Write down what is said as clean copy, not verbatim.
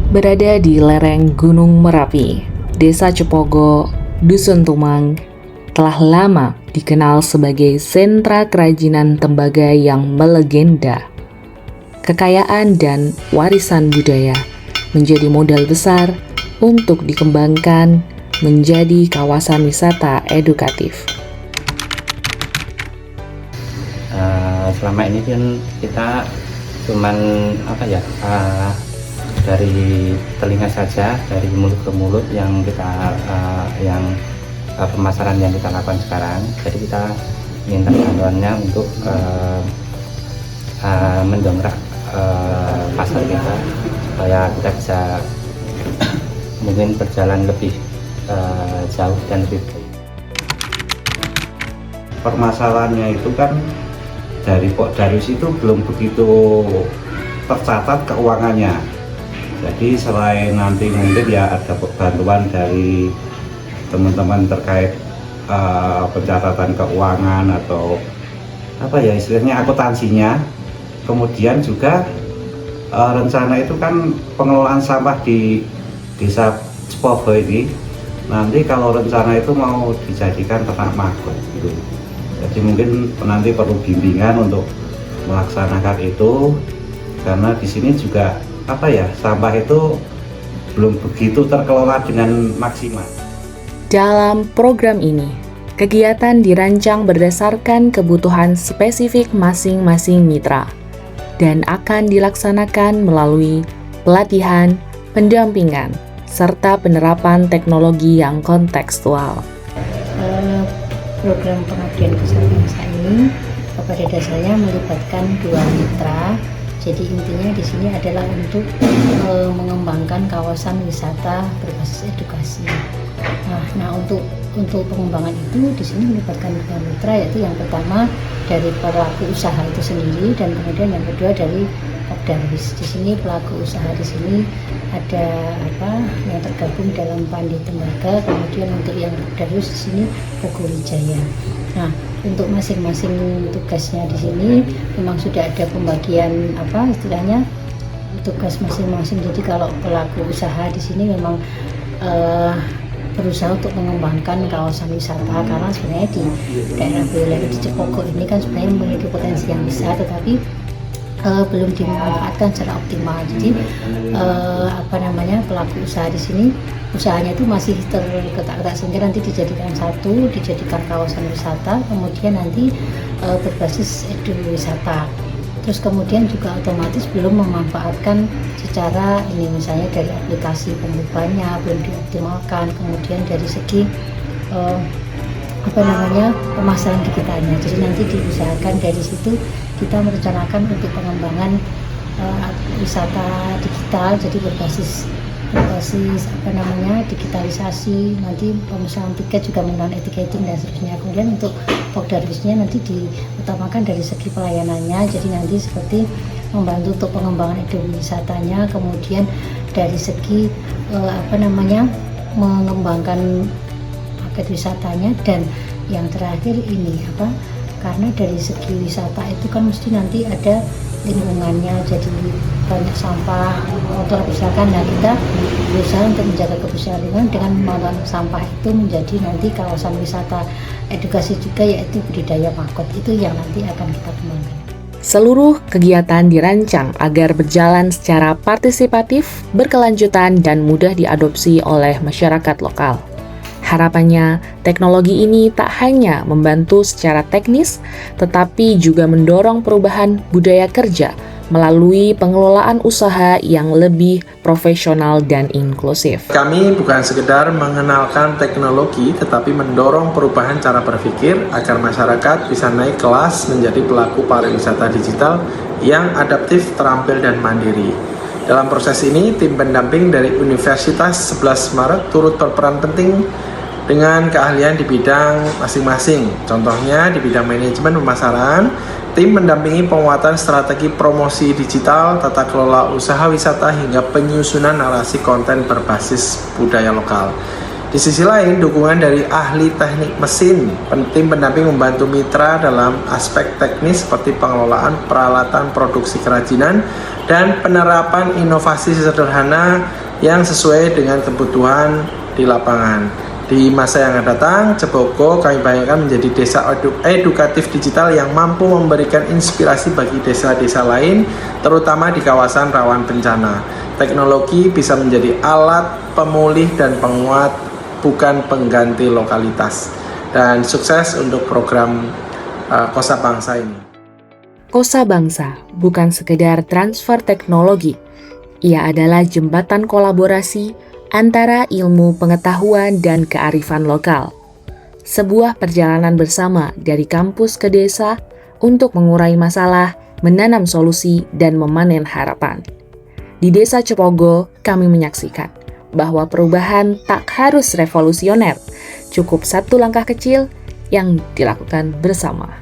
Berada di lereng Gunung Merapi, Desa Cepogo, Dusun Tumang, telah lama dikenal sebagai sentra kerajinan tembaga yang melegenda. Kekayaan dan warisan budaya menjadi modal besar untuk dikembangkan menjadi kawasan wisata edukatif. Selama ini kan kita cuman dari telinga saja, dari mulut ke mulut yang kita pemasaran yang kita lakukan sekarang. Jadi kita minta bantuannya untuk mendongkrak pasar kita supaya kita bisa mungkin berjalan lebih jauh dan lebih baik. Permasalahannya itu kan dari Pak Darius itu belum begitu tercatat keuangannya. Jadi selain nanti mungkin ya ada bantuan dari teman-teman terkait pencatatan keuangan atau istilahnya akuntansinya. Kemudian juga rencana itu kan pengelolaan sampah di Desa Cepogo ini nanti kalau rencana itu mau dijadikan ternak magot gitu. Jadi mungkin nanti perlu bimbingan untuk melaksanakan itu karena di sini juga sampah itu belum begitu terkelola dengan maksimal. Dalam program ini, kegiatan dirancang berdasarkan kebutuhan spesifik masing-masing mitra dan akan dilaksanakan melalui pelatihan, pendampingan, serta penerapan teknologi yang kontekstual. Program pengabdian besar bangsa ini pada dasarnya melibatkan dua mitra. Jadi intinya di sini adalah untuk mengembangkan kawasan wisata berbasis edukasi. Nah untuk pengembangan itu di sini melibatkan dua mitra, yaitu yang pertama dari pelaku usaha itu sendiri dan kemudian yang kedua dari Pokdarwis. Di sini pelaku usaha di sini ada yang tergabung dalam Pandi Tembaga, kemudian untuk yang Pokdarwis di sini Pogowijaya. Nah, untuk masing-masing tugasnya di sini memang sudah ada pembagian istilahnya tugas masing-masing. Jadi kalau pelaku usaha di sini memang berusaha untuk mengembangkan kawasan wisata karena sebenarnya di daerah wilayah di Cepogo ini kan sebenarnya memiliki potensi yang besar, tetapi belum dimanfaatkan secara optimal. Jadi pelaku usaha di sini usahanya itu masih tergetak-getak sehingga nanti dijadikan kawasan wisata, kemudian nanti berbasis edu wisata. Terus kemudian juga otomatis belum memanfaatkan secara ini, misalnya dari aplikasi pembukuannya belum dioptimalkan, kemudian dari segi pemasaran digitalnya. Jadi nanti diusahakan dari situ kita merencanakan untuk pengembangan wisata digital, jadi berbasis digitalisasi, nanti pemesanan tiket juga menggunakan e-ticketing dan seterusnya. Kemudian untuk Pokdarwisnya nanti diutamakan dari segi pelayanannya, jadi nanti seperti membantu untuk pengembangan wisatanya, kemudian dari segi mengembangkan paket wisatanya, dan yang terakhir ini karena dari segi wisata itu kan mesti nanti ada lingkungannya, jadi banyak sampah kotor misalkan. Nah, kita berusaha untuk menjaga kebersihan lingkungan dengan mengelola sampah itu menjadi nanti kawasan wisata edukasi juga, yaitu budidaya magot. Itu yang nanti akan kita kembangkan. Seluruh kegiatan dirancang agar berjalan secara partisipatif, berkelanjutan, dan mudah diadopsi oleh masyarakat lokal. Harapannya, teknologi ini tak hanya membantu secara teknis, tetapi juga mendorong perubahan budaya kerja melalui pengelolaan usaha yang lebih profesional dan inklusif. Kami bukan sekedar mengenalkan teknologi, tetapi mendorong perubahan cara berpikir agar masyarakat bisa naik kelas menjadi pelaku pariwisata digital yang adaptif, terampil, dan mandiri. Dalam proses ini, tim pendamping dari Universitas 11 Maret turut berperan penting dengan keahlian di bidang masing-masing. Contohnya di bidang manajemen pemasaran, tim mendampingi penguatan strategi promosi digital, tata kelola usaha wisata, hingga penyusunan narasi konten berbasis budaya lokal. Di sisi lain, dukungan dari ahli teknik mesin, tim pendamping membantu mitra dalam aspek teknis seperti pengelolaan peralatan produksi kerajinan dan penerapan inovasi sederhana yang sesuai dengan kebutuhan di lapangan. Di masa yang akan datang, Ceboko kami bayangkan menjadi desa edukatif digital yang mampu memberikan inspirasi bagi desa-desa lain, terutama di kawasan rawan bencana. Teknologi bisa menjadi alat pemulih dan penguat, bukan pengganti lokalitas. Dan sukses untuk program Kosa Bangsa ini. Kosa Bangsa bukan sekedar transfer teknologi. Ia adalah jembatan kolaborasi antara ilmu pengetahuan dan kearifan lokal. Sebuah perjalanan bersama dari kampus ke desa untuk mengurai masalah, menanam solusi, dan memanen harapan. Di Desa Cepogo, kami menyaksikan bahwa perubahan tak harus revolusioner, cukup satu langkah kecil yang dilakukan bersama.